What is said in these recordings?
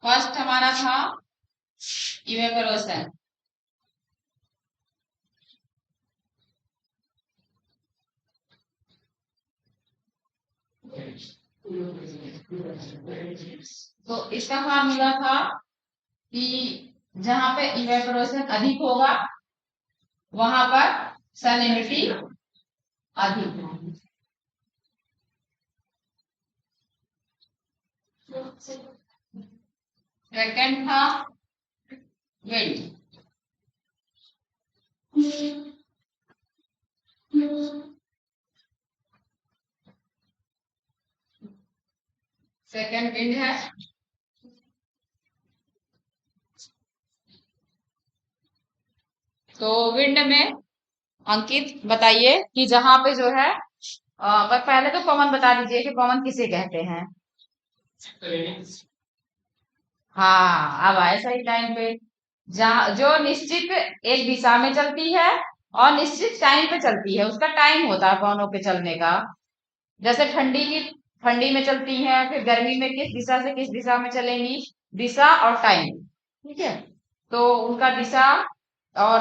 First हमारा था evaporation. तो इसका फार्मूला था कि जहां पे इवेपोरेशन अधिक होगा वहां पर सैलिनिटी अधिक होगी। सेकंड था विंड। सेकंड विंड है। तो विंड में अंकित बताइए कि जहां पे जो है पर पहले तो पवन बता दीजिए कि पवन किसे कहते हैं। हाँ, अब आए सही टाइम पे। जहाँ जो निश्चित एक दिशा में चलती है और निश्चित टाइम पे चलती है, उसका टाइम होता है पवनों के चलने का। जैसे ठंडी में चलती है, फिर गर्मी में किस दिशा से किस दिशा में चलेंगी, दिशा और टाइम। ठीक है, तो उनका दिशा और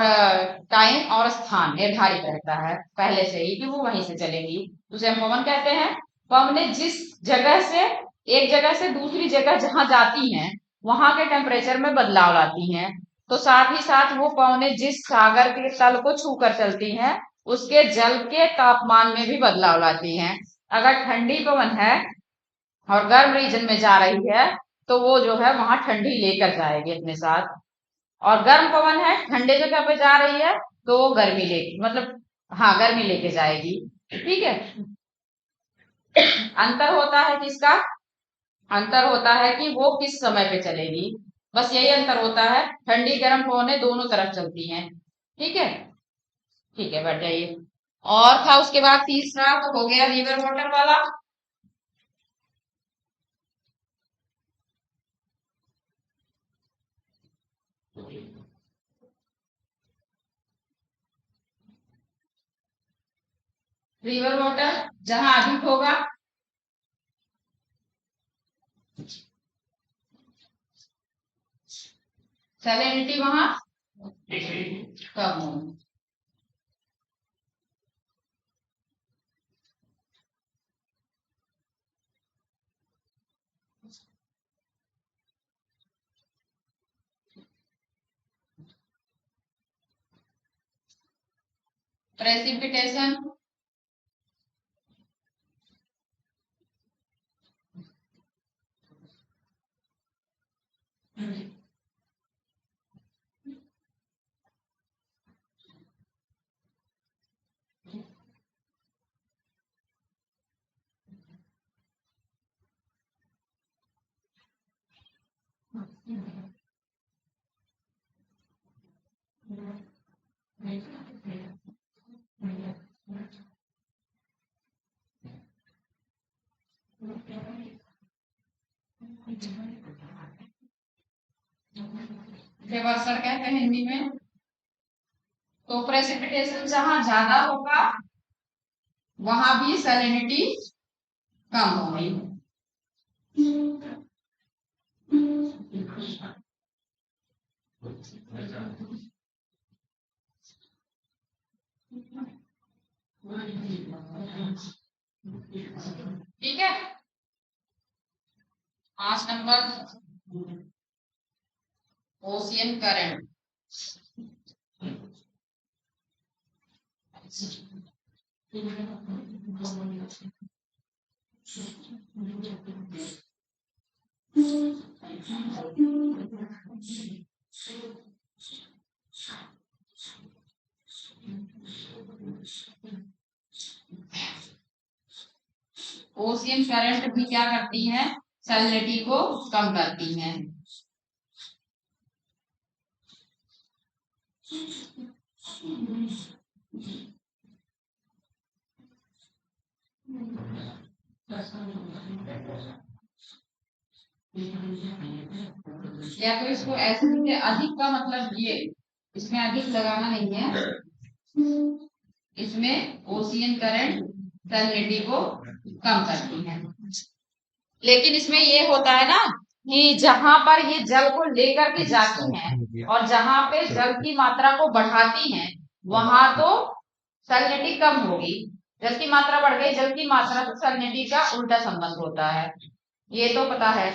टाइम और स्थान निर्धारित रहता है पहले से ही कि वो वहीं से चलेंगी, उसे हम पवन कहते हैं। पवनें जिस जगह से एक जगह से दूसरी जगह जहां जाती हैं वहां के टेम्परेचर में बदलाव लाती हैं। तो साथ ही साथ वो पवनें जिस सागर के तल को छू कर चलती हैं उसके जल के तापमान में भी बदलाव लाती हैं। अगर ठंडी पवन है और गर्म रीजन में जा रही है तो वो जो है वहां ठंडी लेकर जाएगी अपने साथ, और गर्म पवन है ठंडे जगह पे जा रही है तो वो गर्मी ले मतलब हाँ गर्मी लेके जाएगी। ठीक है, अंतर होता है किसका, अंतर होता है कि वो किस समय पे चलेगी, बस यही अंतर होता है। ठंडी गर्म पवनें दोनों तरफ चलती हैं। ठीक है, ठीक है, बैठ जाइए। और था उसके बाद तीसरा तो हो गया रिवर वाटर वाला। रिवर वाटर जहां अधिक होगा सैलिनिटी वहां कम होगी। प्रेसिपिटेशन कहते हैं हिंदी में। तो प्रेसिपिटेशन जहां ज्यादा होगा वहां भी सैलिनिटी कम होगी। ठीक है, 5 number ocean current. Ocean current भी क्या करती हैं, सैलिनिटी को कम करती हैं। या तो इसको ऐसे लिखे, अधिक का मतलब ये इसमें अधिक लगाना नहीं है, इसमें ओशियन करंट सैलिनिटी को कम करती है। लेकिन इसमें ये होता है ना कि जहां पर ये जल को लेकर के जाती हैं और जहां पे जल की मात्रा को बढ़ाती हैं वहां तो सैलिनिटी कम होगी। जल की मात्रा बढ़ गई, जल की मात्रा तो सैलिनिटी का उल्टा संबंध होता है, ये तो पता है।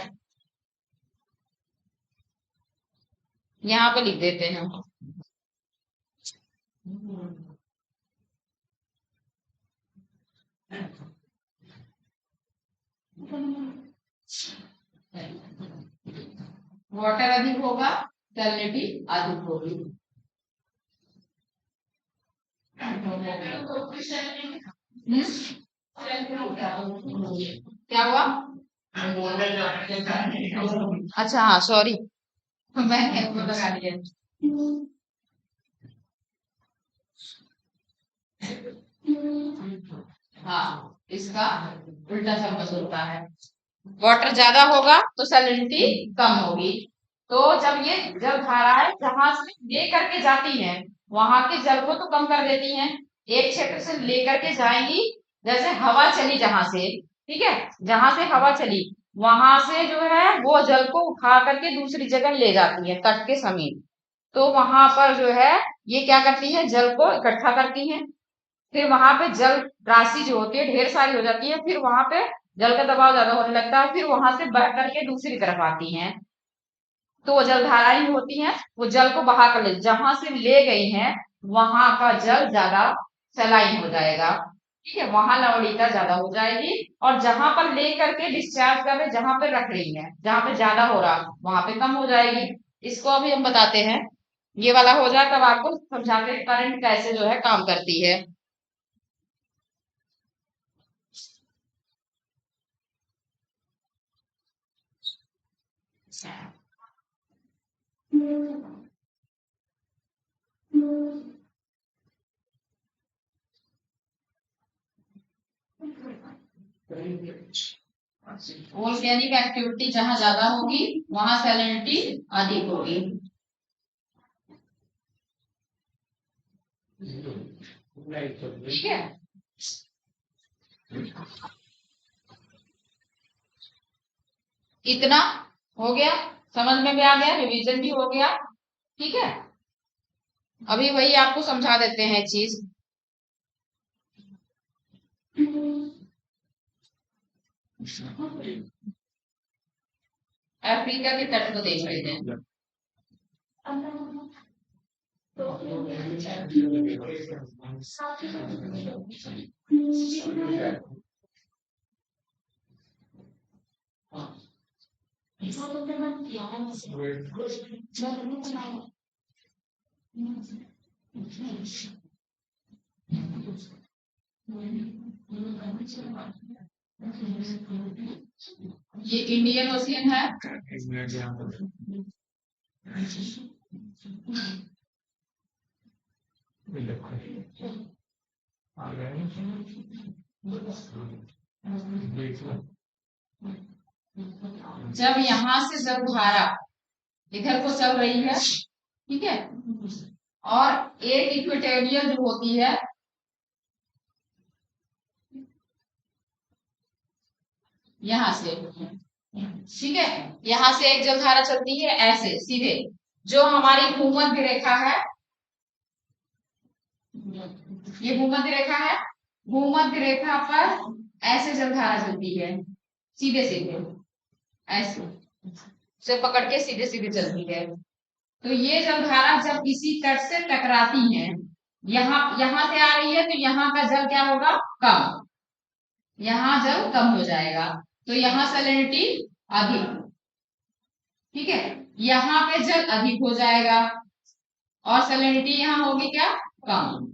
यहाँ पे लिख देते हैं। वाटर अधिक होगा, सैलिनिटी अधिक होगी। क्या हुआ? अच्छा हाँ सॉरी, मैंने वो लगा दिया। हाँ, इसका उल्टा संबंध होता है। वाटर ज्यादा होगा तो सैलिनिटी कम होगी। तो जब ये जल धाराएं जहां से लेकर के जाती हैं वहां के जल को तो कम कर देती हैं, एक क्षेत्र से लेकर के जाएंगी। जैसे हवा चली जहां से, ठीक है, जहां से हवा चली वहां से जो है वो जल को उठा करके दूसरी जगह ले जाती है तट के समीप। तो वहां पर जो है ये क्या करती है, जल को इकट्ठा करती हैं। फिर वहां पे जल राशि जो होती है ढेर सारी हो जाती है, फिर वहां पे जल का दबाव ज्यादा होने लगता है, फिर वहां से बह करके दूसरी तरफ आती हैं। तो वो जल धाराएं होती हैं, वो जल को बहा कर ले जहां से ले गई हैं वहां का जल ज्यादा सलाइन हो जाएगा, ठीक है, वहां लवणीयता ज्यादा हो जाएगी। और जहां पर ले करके डिस्चार्ज कर रहे जहां पे रख रही है, जहां पे ज्यादा हो रहा वहां पे कम हो जाएगी। इसको अभी हम बताते हैं, ये वाला हो जाए तब आपको समझाते हैं करंट कैसे जो है काम करती है। वोल्केनिक एक्टिविटी जहां ज्यादा होगी वहां सैलिनिटी अधिक होगी। ठीक है, इतना हो गया, समझ में भी आ गया, रिवीजन भी हो गया। ठीक है, अभी वही आपको समझा देते हैं चीज। अफ्रीका के तट को देख लेते हैं। ये इंडियन ओशियन है, जब यहाँ से जब धारा इधर को चल रही है, ठीक है, और एक इक्वेटोरियल जो होती है यहाँ से, ठीक है, यहाँ से एक जलधारा चलती है ऐसे सीधे, जो हमारी भूमध्य रेखा है, ये भूमध्य रेखा है, भूमध्य रेखा पर ऐसे जलधारा चलती है, सीधे सीधे ऐसे से पकड़ के सीधे सीधे चलती है। तो ये जलधारा जब इसी तट से टकराती है, यहाँ से आ रही है तो यहाँ का जल क्या होगा, कम, यहाँ जल कम हो जाएगा, तो यहाँ सैलिनिटी अधिक, ठीक है, यहाँ पे जल अधिक हो जाएगा और सैलिनिटी यहाँ होगी क्या, कम।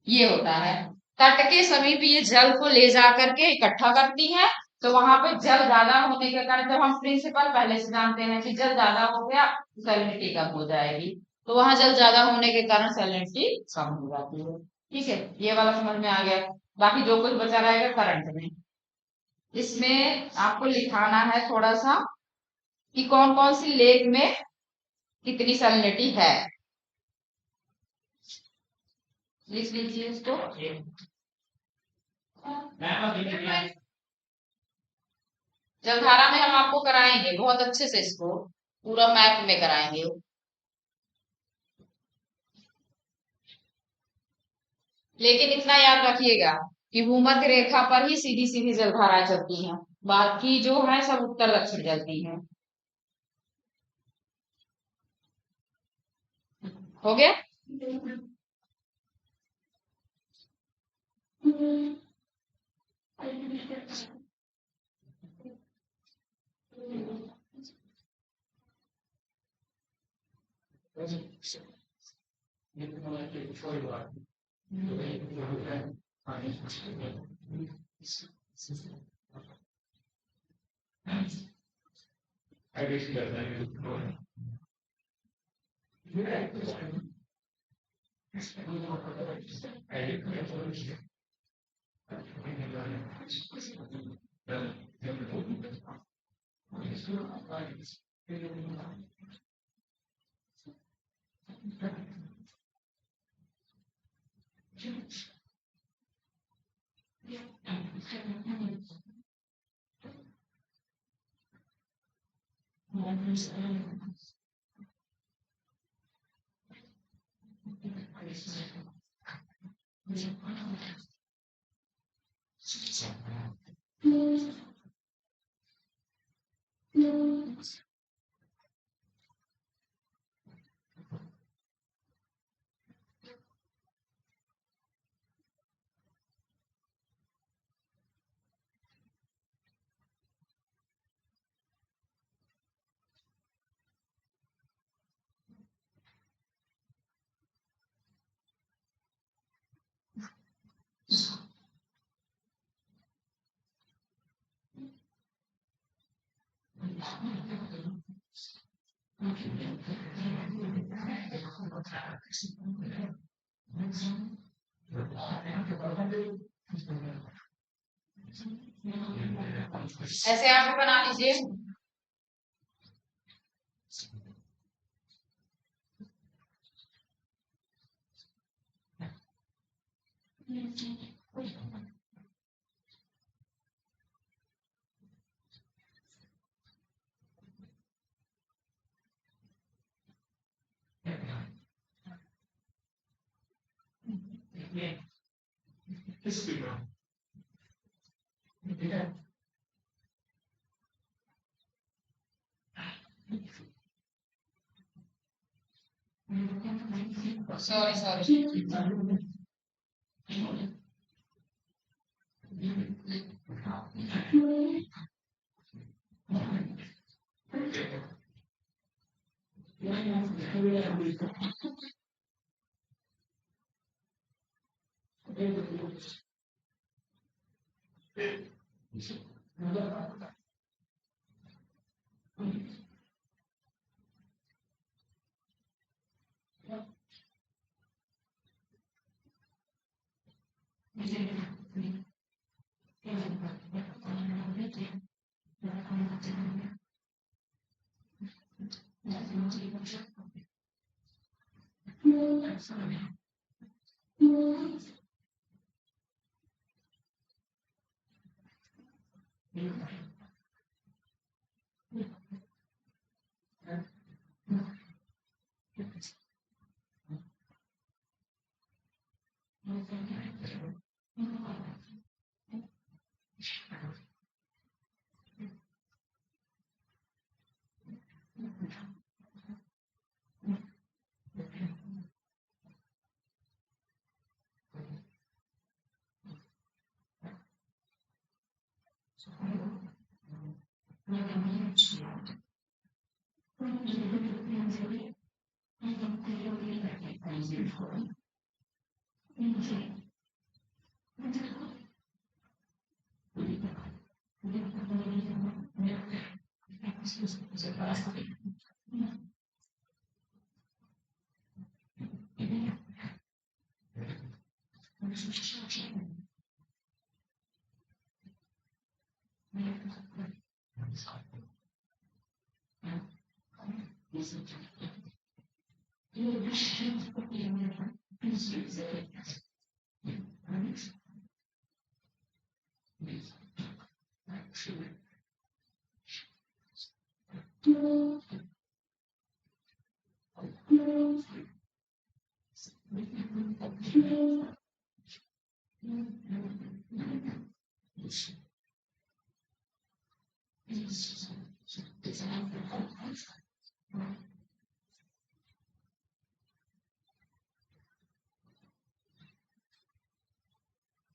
ये होता है, तट के समीप ये जल को ले जा करके इकट्ठा करती है। तो वहां पे जल ज्यादा होने के कारण, जब हम प्रिंसिपल पहले से जानते हैं कि जल ज्यादा हो गया सैलिनिटी कम हो जाएगी, तो वहां जल ज्यादा होने के कारण सैलिनिटी कम हो जाती है। ठीक है, ये वाला समझ में आ गया। बाकी जो कुछ बचा रहेगा करंट में, इसमें आपको लिखाना है थोड़ा सा कि कौन कौन सी लेक में कितनी सैलिनिटी है, लिख लीजिए इसको। जलधारा में हम आपको कराएंगे बहुत अच्छे से, इसको पूरा मैप में कराएंगे। लेकिन इतना याद रखिएगा कि भूमध्य रेखा पर ही सीधी सीधी जलधाराएं चलती हैं, बाकी जो है सब उत्तर दक्षिण चलती हैं। हो गया। ऐसे आप भी बना लीजिए। Sorry sorry.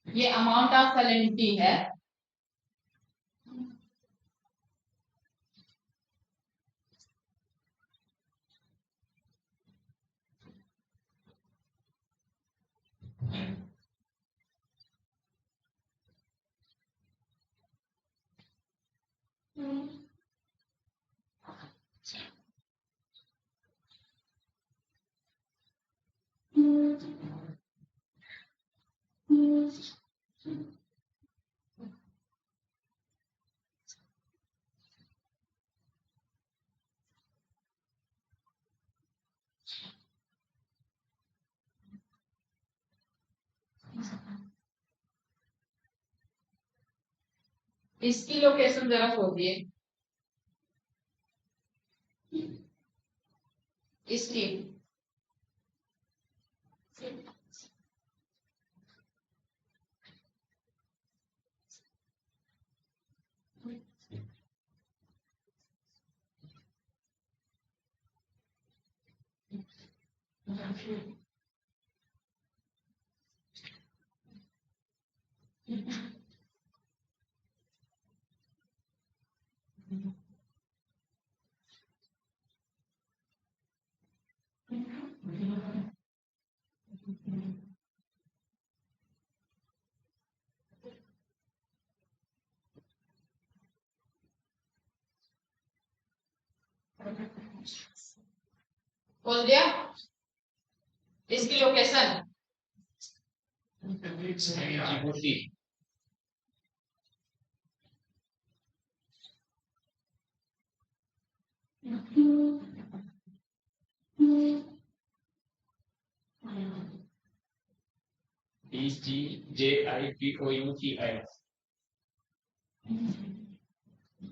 ये अमाउंट ऑफ सैलिनिटी है। इसकी लोकेशन जरा खोलिए, इसकी खोल दिया, इसकी लोकेशन DGJIPOUTI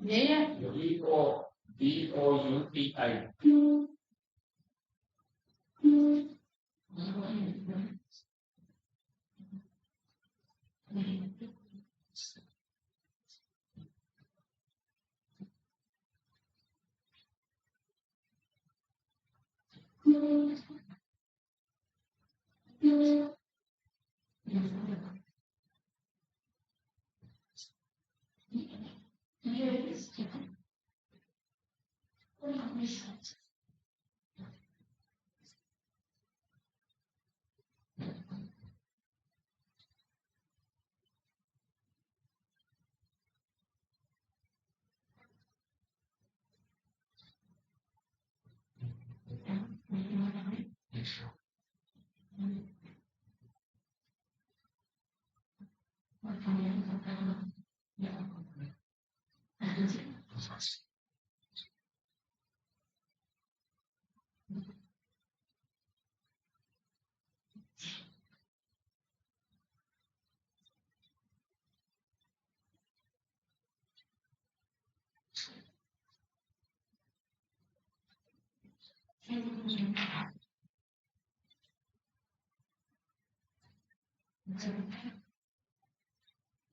यही है। BOUTI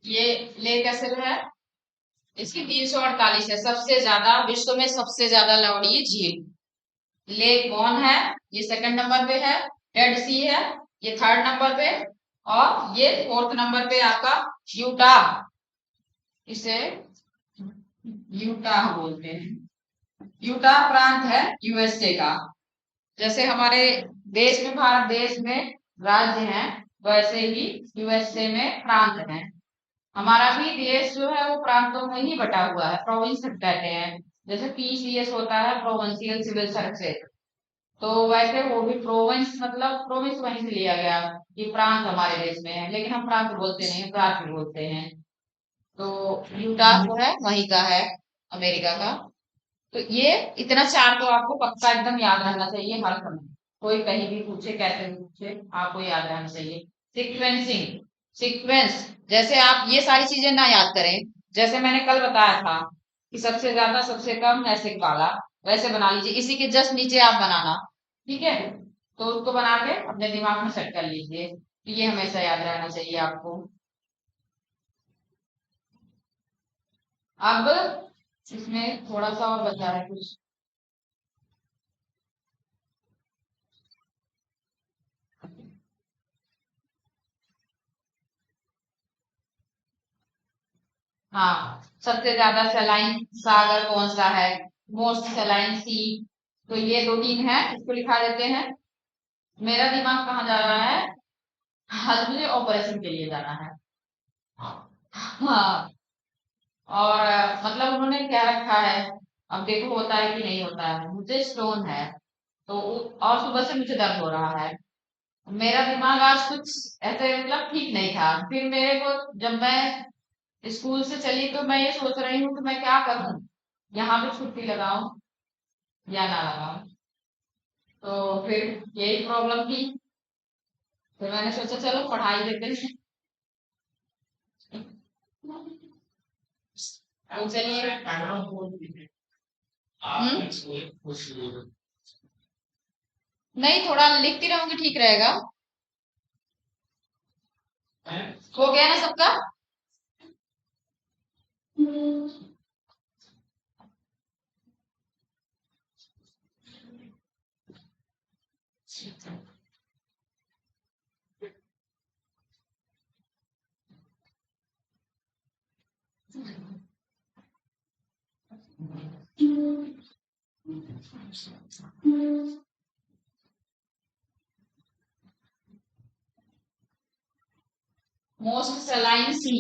ये लेक कैसे है, इसकी 348 है, सबसे ज्यादा विश्व में सबसे ज्यादा लंबी झील लेक कौन है, ये सेकंड नंबर पे है। रेड सी है ये थर्ड नंबर पे, और ये फोर्थ नंबर पे आपका यूटा, इसे यूटा बोलते हैं। यूटा प्रांत है यूएसए का। जैसे हमारे देश में, भारत देश में राज्य हैं, वैसे ही यूएसए में प्रांत हैं। हमारा भी देश जो है वो प्रांतों में ही बटा हुआ है, प्रोविंस कहते हैं। जैसे पीसीएस होता है, प्रोविंशियल सिविल सर्विसेज, तो वैसे वो भी प्रोविंस, मतलब प्रोविंस वहीं से लिया गया कि प्रांत हमारे देश में है, लेकिन हम प्रांत बोलते नहीं, प्रांत बोलते हैं। तो यूटा जो है वहीं का है, अमेरिका का। तो ये इतना चार तो आपको पक्का एकदम याद रहना चाहिए हर समय, कोई कहीं भी पूछे, कैसे भी पूछे, आपको याद रहना चाहिए। सीक्वेंसिंग, सीक्वेंस, जैसे आप ये सारी चीजें ना याद करें, जैसे मैंने कल बताया था कि सबसे ज्यादा सबसे कम ऐसे वाला, वैसे बना लीजिए, इसी के जस्ट नीचे आप बनाना ठीक है, तो उसको बना के अपने दिमाग में सेट कर लीजिए, तो ये हमेशा याद रहना चाहिए आपको। अब इसमें थोड़ा सा और बचा है कुछ। हाँ, सबसे ज्यादा सलाइन सागर कौन सा है? मोस्ट सलाइन सी। तो ये दो तीन है, इसको लिखा देते हैं। मेरा दिमाग कहाँ जा रहा है? आज मुझे ऑपरेशन के लिए जाना है। हाँ, और मतलब उन्होंने क्या रखा है, अब देखो होता है कि नहीं होता है। मुझे स्टोन है, तो और सुबह से मुझे दर्द हो रहा है। मेरा दिमाग आज कुछ ऐसे मतलब ठीक नहीं था। फिर मेरे को जब मैं स्कूल से चली तो मैं ये सोच रही हूँ कि मैं क्या करूँ, यहाँ पे छुट्टी लगाऊं या ना लगाऊं। तो फिर यही प्रॉब्लम थी। फिर मैंने सोचा चलो पढ़ाई देते हैं। तो चलिए। नहीं, थोड़ा लिखती रहूंगी, ठीक रहेगा। हो गया ना सबका? Most saline sea.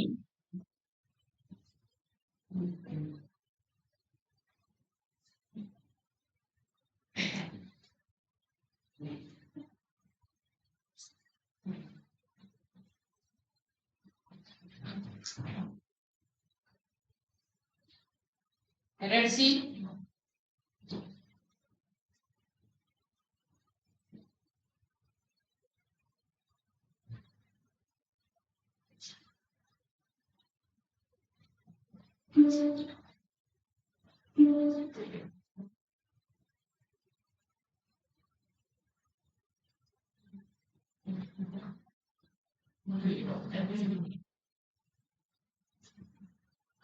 Red sea.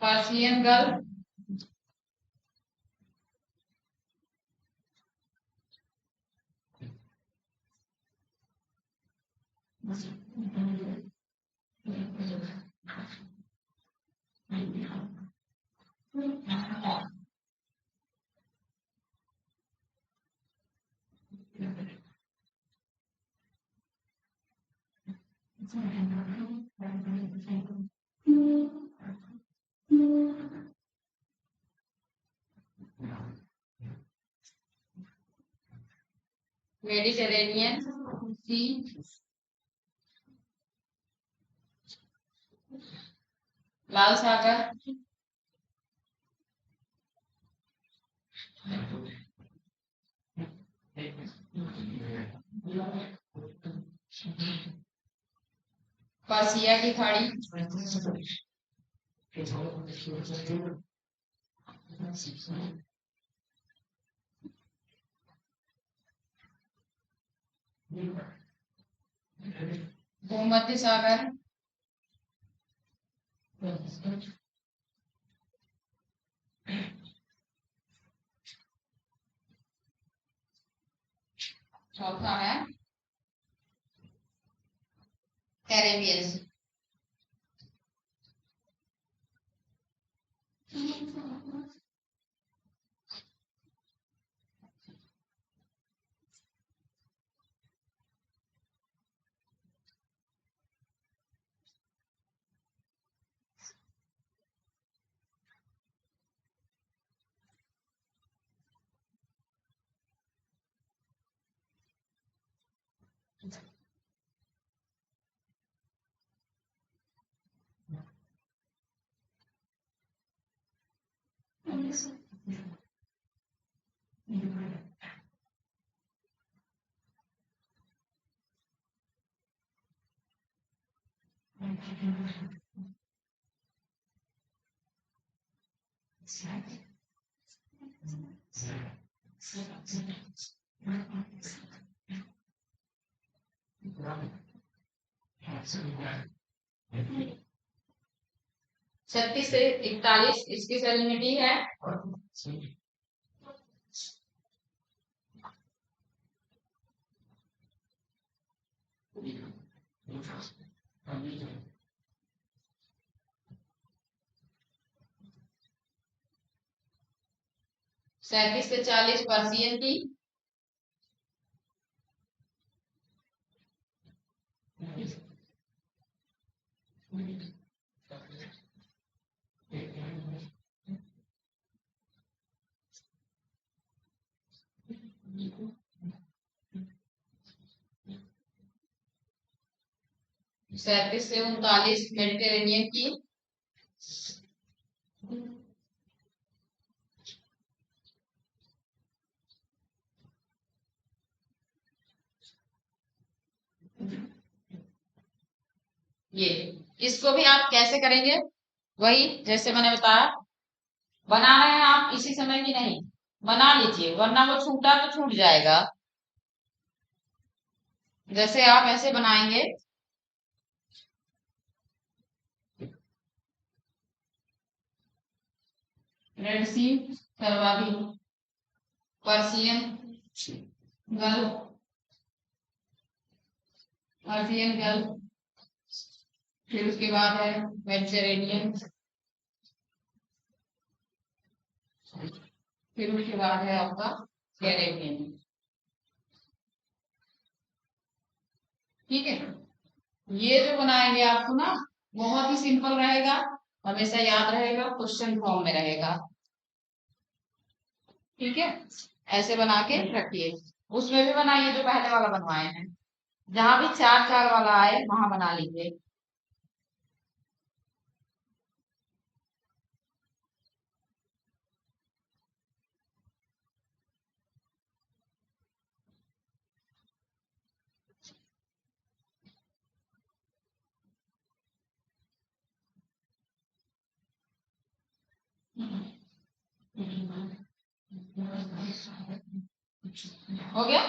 Persian gulf. Mediterranean sea. लाल सागर। पर्सिया की खाड़ी। भूमध्य सागर। चौथा है कैरेबियन। 36 से 41 इसकी सेलिनिटी है। सैंतीस से 40 पर्सियन की। सैंतीस से 39 मेडिटेरेनियन की। ये इसको भी आप कैसे करेंगे, वही जैसे मैंने बताया, बना रहे हैं आप इसी समय की नहीं, बना लीजिए वरना वो छूटा तो छूट जाएगा। जैसे आप ऐसे बनाएंगे, रेड सी, सर्वाधिक पर्सियन गल्फ, पर्सियन गल्फ, फिर उसके बाद है मेडिटेरेनियन, फिर उसके बाद है आपका कैरेबियन। ठीक है, ये जो बनाएंगे आपको ना बहुत ही सिंपल रहेगा, हमेशा याद रहेगा, क्वेश्चन फॉर्म में रहेगा। ठीक है, ऐसे बना के रखिए। उसमें भी बनाइए जो पहले वाला बनवाए हैं, जहां भी चार चार वाला आए वहां बना लीजिए। हो गया।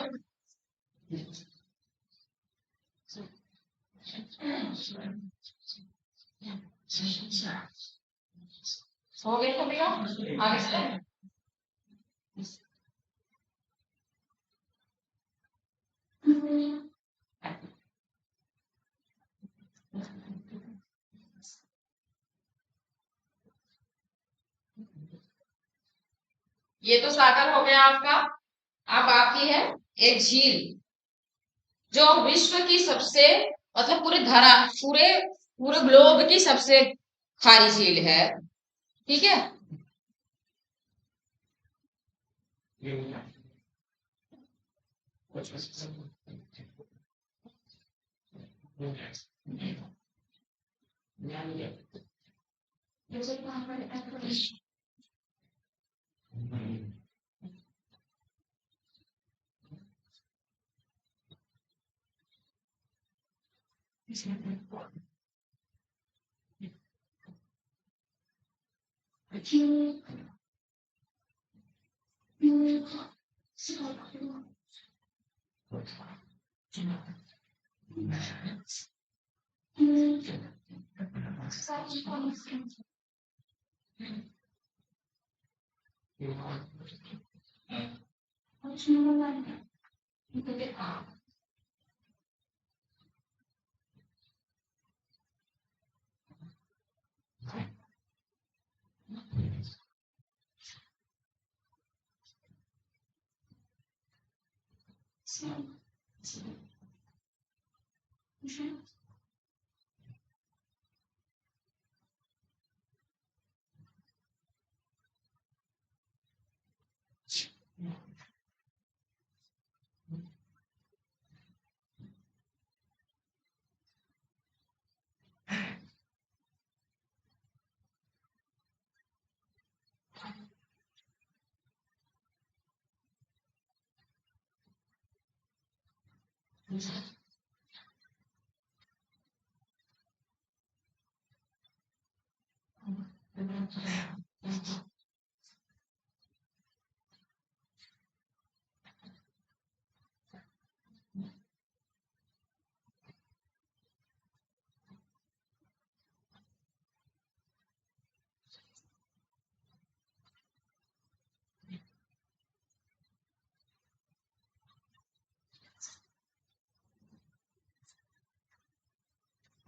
हो गया तो भैया आगे चले। ये तो सागर हो गया आपका। अब आपकी है एक झील, जो विश्व की सबसे, मतलब पूरे धरा, पूरे पूरे ग्लोब की सबसे खारी झील है। ठीक है,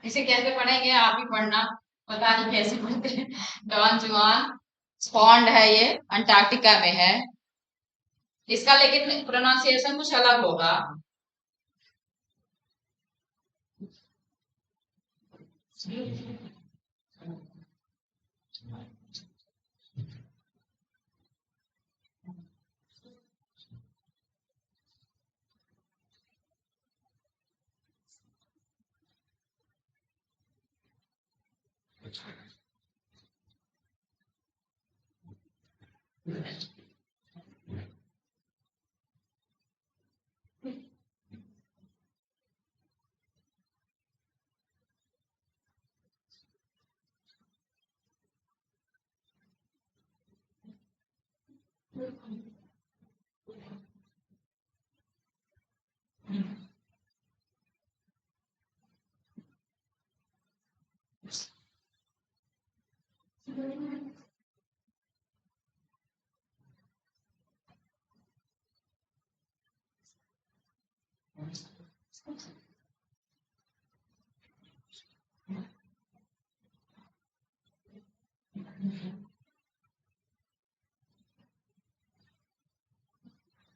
इसे कैसे पढ़ेंगे, आप ही पढ़ना, पता नहीं कैसे पढ़ते हैं। डॉन जुआन पॉन्ड है, ये अंटार्कटिका में है। इसका लेकिन प्रोनाउंसिएशन कुछ अलग होगा।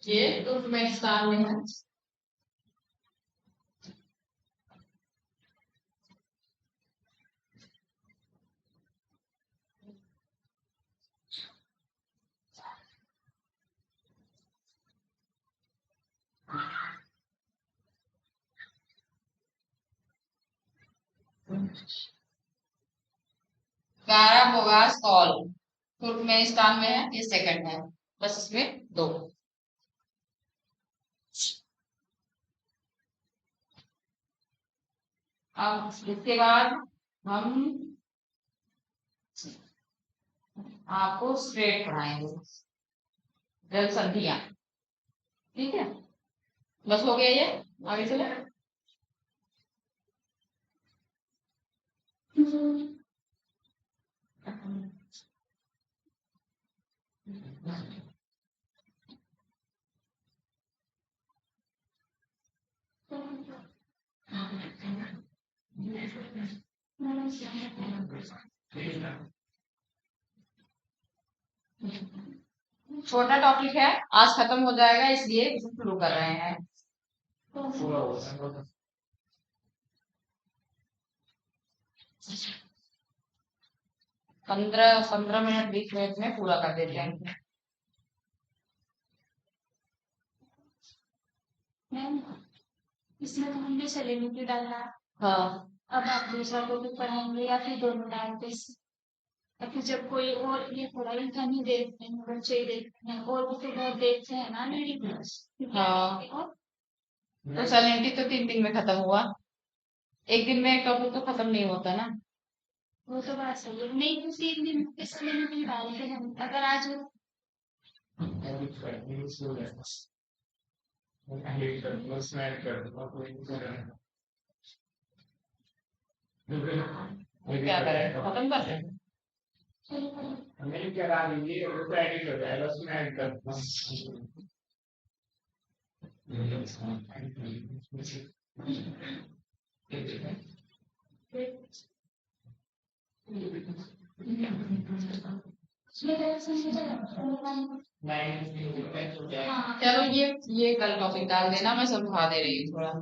ये तुर्कमेनिस्तान में है। काराबोगास्तोल तुर्कमेनिस्तान में है, ये सेकंड है, बस इसमें दो। अब इसके बाद हम आपको स्ट्रेट पढ़ाएंगे, जल संधियां। ठीक है, बस हो गया ये, आगे चलो। छोटा टॉपिक है, आज खत्म हो जाएगा, इसलिए इसे शुरू कर रहे हैं। 15 मिनट 20 मिनट में पूरा कर देते हैं। इसमें तो हमने सेलेनिटी डाला। हाँ, अब आप दूसरा टॉपिक पढ़ाएंगे या फिर दोनों डालते या फिर जब कोई और ये थोड़ा इनका नहीं देखते हैं, बच्चे ही देखते हैं, और भी तो बहुत देखते हैं ना मेरी क्लास। हाँ, तो सेलेनिटी तो 3 दिन में खत्म हुआ, एक दिन में टॉपिक तो खत्म नहीं होता ना। वो तो बात सही है, नहीं तो 3 दिन के सेलेनिटी डालते हैं अगर आज क्या करें, खत्म कर दें। हमें करा दीजिए, वो तो एडिट हो जाएगा, उसमें ऐड कर चलो ये कल टॉपिक डाल देना, मैं समझा दे रही हूँ थोड़ा।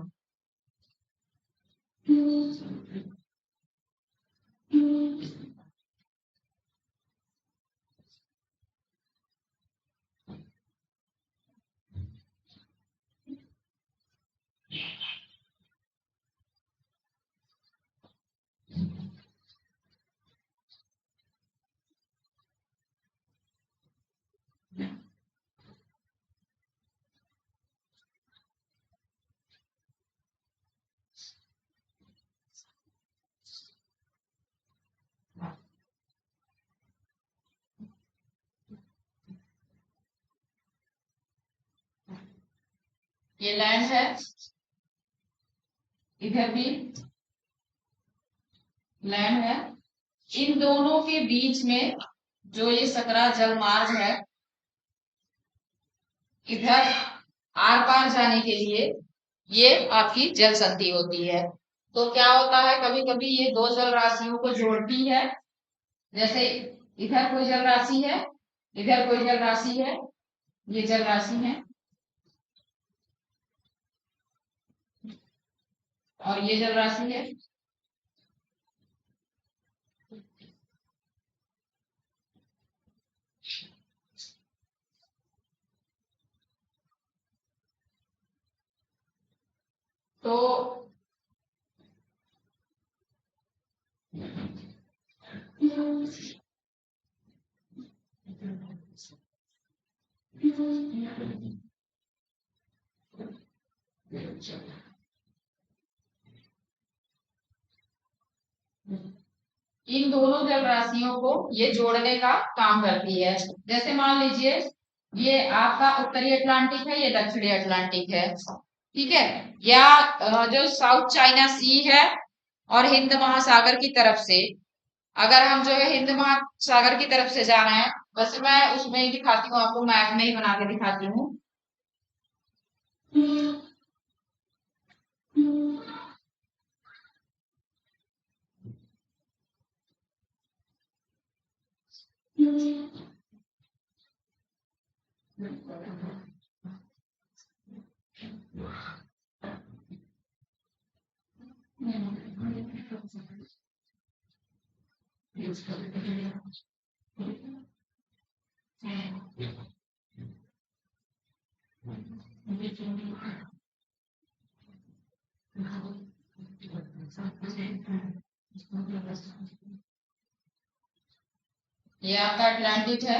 ये लैंड है, इधर भी लैंड है, इन दोनों के बीच में जो ये सकरा जल मार्ग है, इधर आर पार जाने के लिए ये आपकी जल संधि होती है। तो क्या होता है, कभी कभी ये दो जल राशियों को जोड़ती है। जैसे इधर कोई जल राशि है, इधर कोई जल राशि है, ये जल राशि है और ये जल राशि है। तो इन दोनों जल राशियों को ये जोड़ने का काम करती है। जैसे मान लीजिए ये आपका उत्तरी अटलांटिक है, ये दक्षिणी अटलांटिक है, ठीक है। या जो साउथ चाइना सी है और हिंद महासागर की तरफ से, अगर हम जो है हिंद महासागर की तरफ से जा रहे हैं, वैसे मैं उसमें ही दिखाती हूँ आपको, मैप में ही बना के दिखाती हूँ। ये आपका अटलांटिक है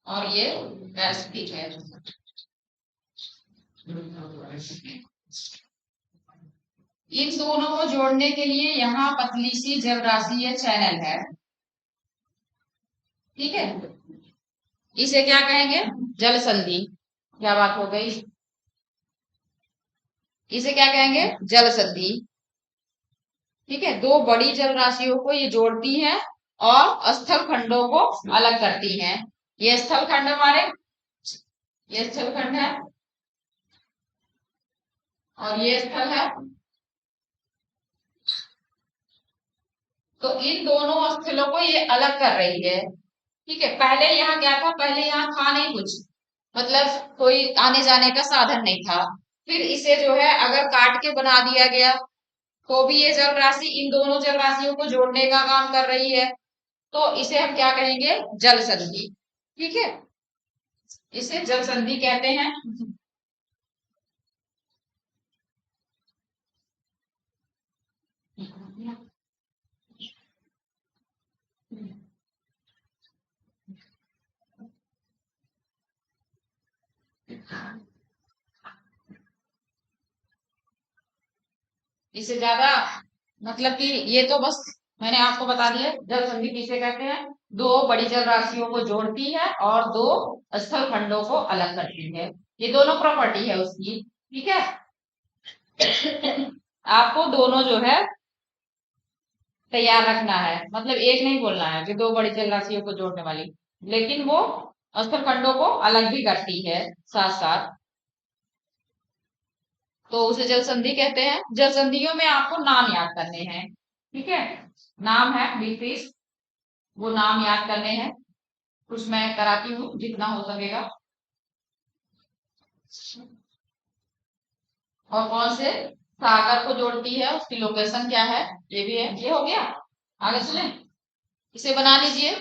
और ये पैसिफिक है। इन दोनों को जोड़ने के लिए यहाँ पतली सी जल राशि है, चैनल है, ठीक है। इसे क्या कहेंगे, जल संधि। क्या बात हो गई, इसे क्या कहेंगे, जल संधि, ठीक है। दो बड़ी जल राशियों को ये जोड़ती हैं और स्थल खंडों को अलग करती हैं। ये स्थल खंड हमारे, ये स्थल खंड है और ये स्थल है। तो इन दोनों स्थलों को ये अलग कर रही है, ठीक है। पहले यहाँ क्या था, पहले यहाँ था नहीं कुछ, मतलब कोई आने जाने का साधन नहीं था। फिर इसे जो है अगर काट के बना दिया गया तो भी ये जल राशि इन दोनों जल राशियों को जोड़ने का काम कर रही है। तो इसे हम क्या कहेंगे, जल संधि, ठीक है। इसे जल संधि कहते हैं। इससे ज्यादा मतलब कि ये तो बस मैंने आपको बता दिया जल संधि किसे कहते हैं। दो बड़ी जल राशियों को जोड़ती है और दो स्थल खंडों को अलग करती है। ये दोनों प्रॉपर्टी है उसकी, ठीक है। आपको दोनों जो है तैयार रखना है, मतलब एक नहीं बोलना है कि दो बड़ी जल राशियों को जोड़ने वाली, लेकिन वो स्थल खंडों को अलग भी करती है साथ साथ। तो उसे जल संधि कहते हैं। जल संधियों में आपको नाम याद करने हैं, ठीक है। नाम है बीफिस, वो नाम याद करने हैं, कुछ मैं कराती हूँ जितना हो सकेगा। और कौन से सागर को जोड़ती है, उसकी लोकेशन क्या है, ये भी है। ये हो गया, आगे चले, इसे बना लीजिए।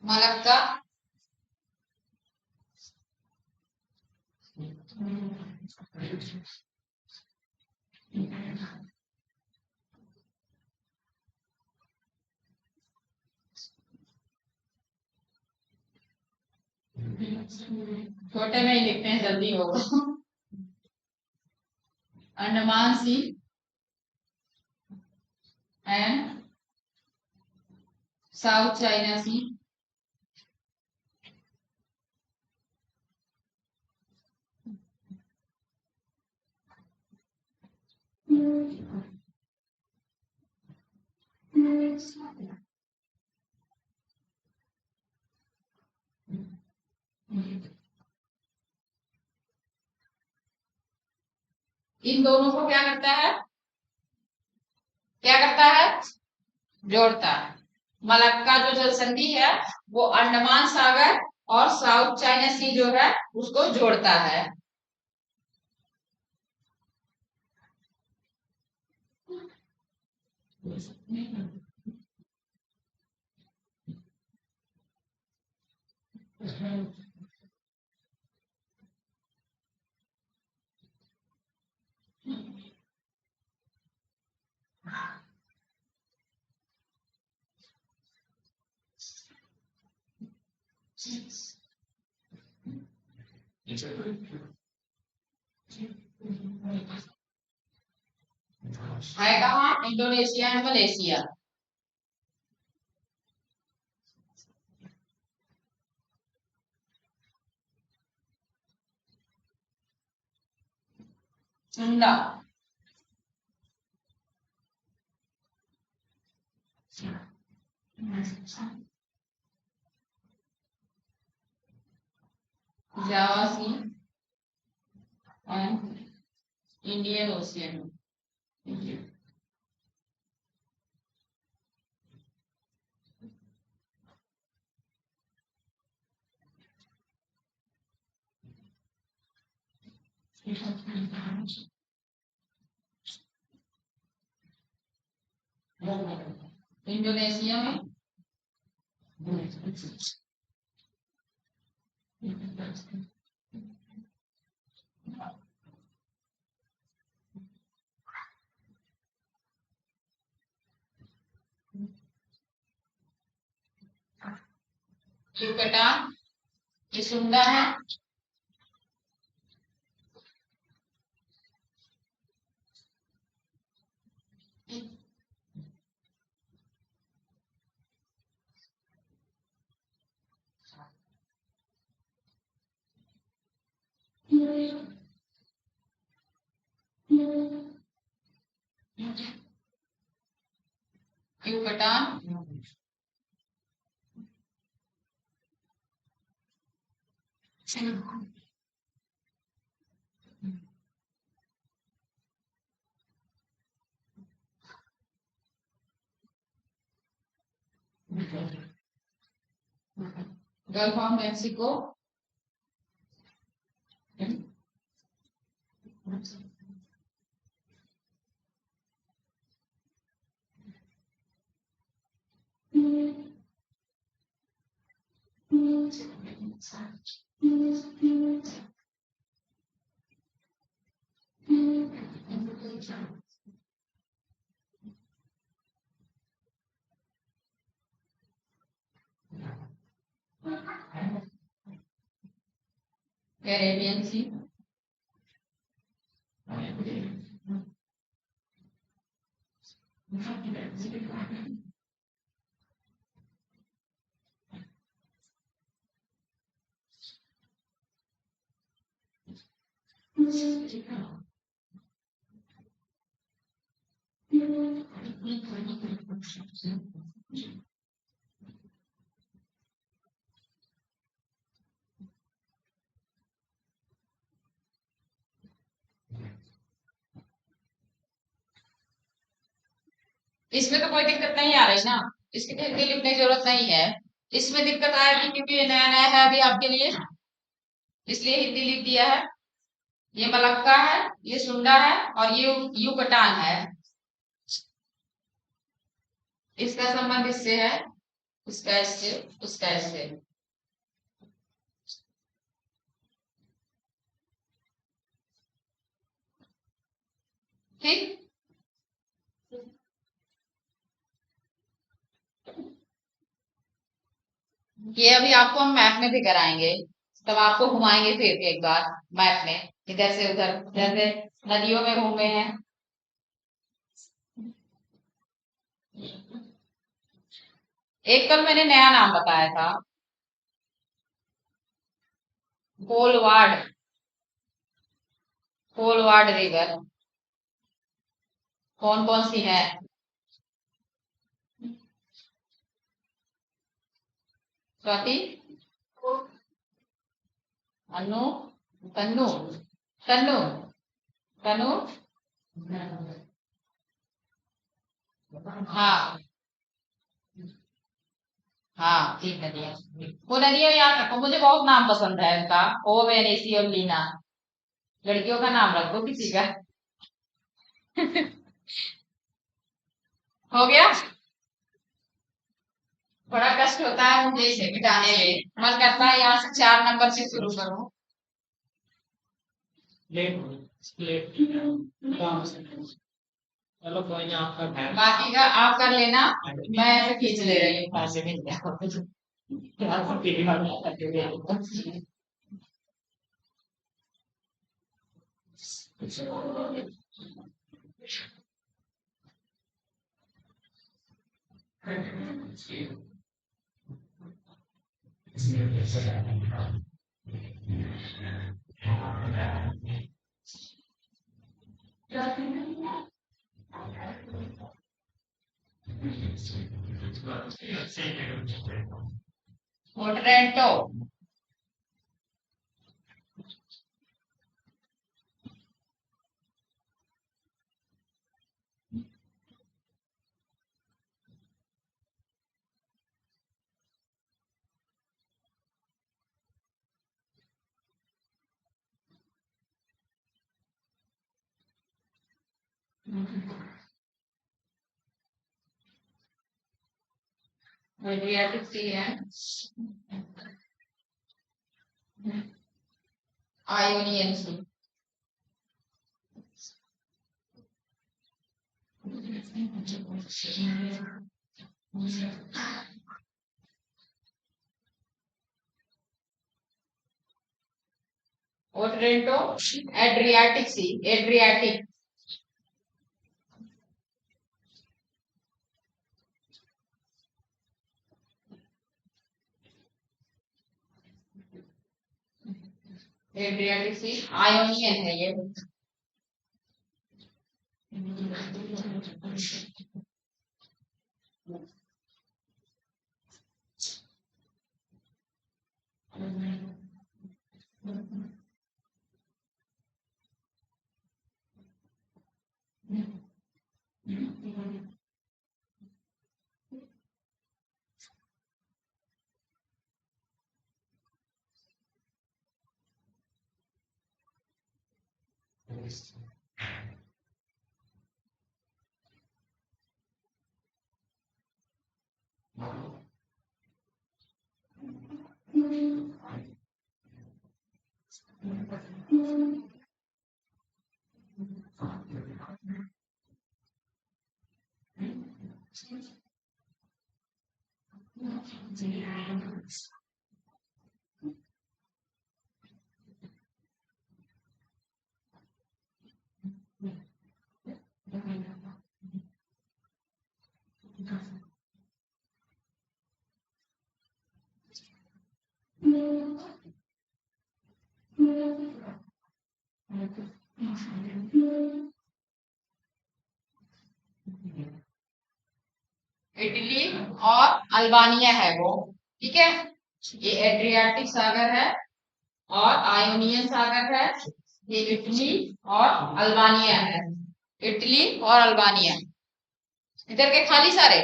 मलक्का, छोटे में ही लिखते हैं, जल्दी होगा। अंडमान सी एंड साउथ चाइना सी, इन दोनों को क्या करता है, क्या करता है, जोड़ता है। मलक्का जो जल संधि है वो अंडमान सागर और साउथ चाइना सी जो है उसको जोड़ता है। है कहाँ, इंडोनेशिया एंड मलेशिया। सुंडा, जावा सी एंड इंडियन ओशियन। इंडोनेशिया में युकटान, ये सुंडा है, युकटान, gulf of Mexico, Caribbean sea, इसमें तो कोई दिक्कत नहीं आ रही ना, इसकी तो हिंदी लिखने की जरूरत नहीं है। इसमें दिक्कत आएगी क्योंकि ये नया नया है अभी आपके लिए, इसलिए हिंदी लिख दिया है। ये मलक्का है, ये सुंडा है, और ये युकटान है। इसका संबंध इससे है, उसका इससे, उसका इससे। ठीक, ये अभी आपको हम मैप में भी कराएंगे, तब आपको घुमाएंगे फिर एक बार मैप में, इधर से उधर, जैसे नदियों में घूमे हैं। एक कल मैंने नया नाम बताया था, कोलवाड़, कोलवाड़ रिवर। कौन कौन सी है? स्वाति, अनु, तन्नु, तन्नु, तनु, हाँ हाँ, ठीक नदियाँ। वो नदियाँ याद रखो, मुझे बहुत नाम पसंद है उनका, ओ वेनेसी और लीना। लड़कियों का नाम रख दो किसी का। हो गया। बड़ा कष्ट होता है मुझे इसे मिटाने में, मन करता है यहाँ से 4 नंबर से शुरू करूं। चलो कोई नहीं, आपका बाकी का आप कर लेना, मैं ऐसे खींच ले रही हूँ पैसे मिल जाए। ओटरेंटो, एड्रियाटिक सी है, आयोनियन सी, ओटरेंटो, एड्रियाटिक सी, एड्रियाटिक, एड्रियाटिक सी, आयोनियन है ये। इटली और अल्बानिया है वो, ठीक है। ये एड्रियाटिक सागर है और आयोनियन सागर है, ये इटली और अल्बानिया है, इटली और अल्बानिया। इधर के खाली सारे।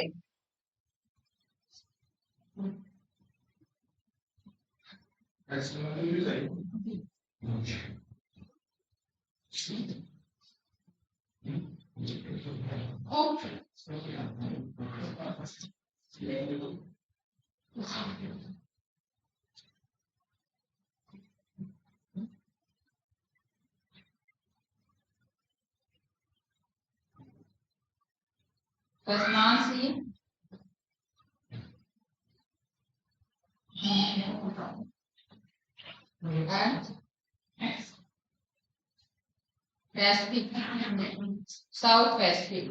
First see. And Pacific, South Pacific.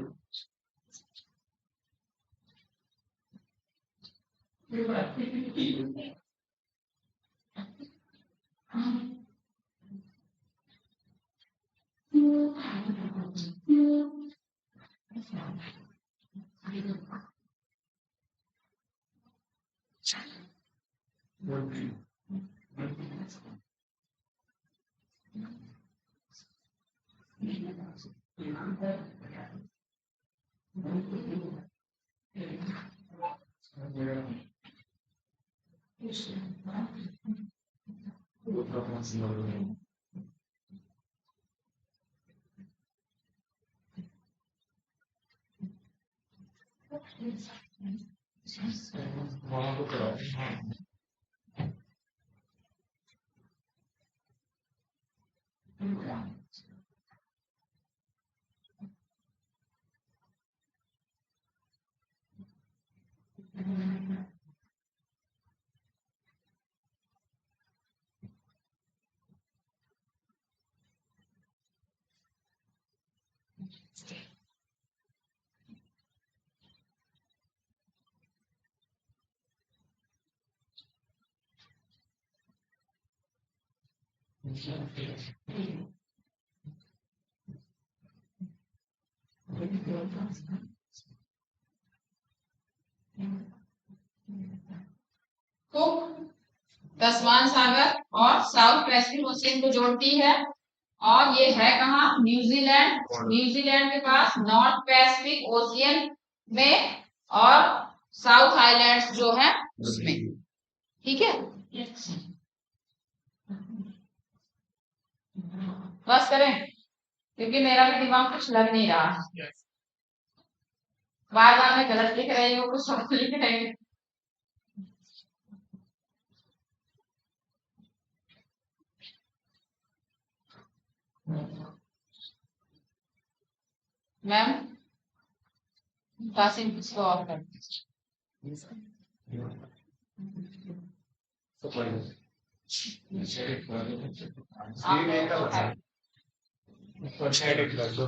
तो तस्मान सागर और साउथ पैसिफिक ओशियन को जोड़ती है और ये है कहाँ? न्यूजीलैंड। न्यूजीलैंड के पास नॉर्थ पैसिफिक ओशियन में और साउथ आइलैंड्स जो है उसमें। ठीक है, बस करें क्योंकि मेरा भी दिमाग कुछ लग नहीं रहा। बार बार मैं गलत लिख रही हूँ, कुछ और लिख रही हूँ। मैम कासिम इसको ऑफ कर एडिट कर दो।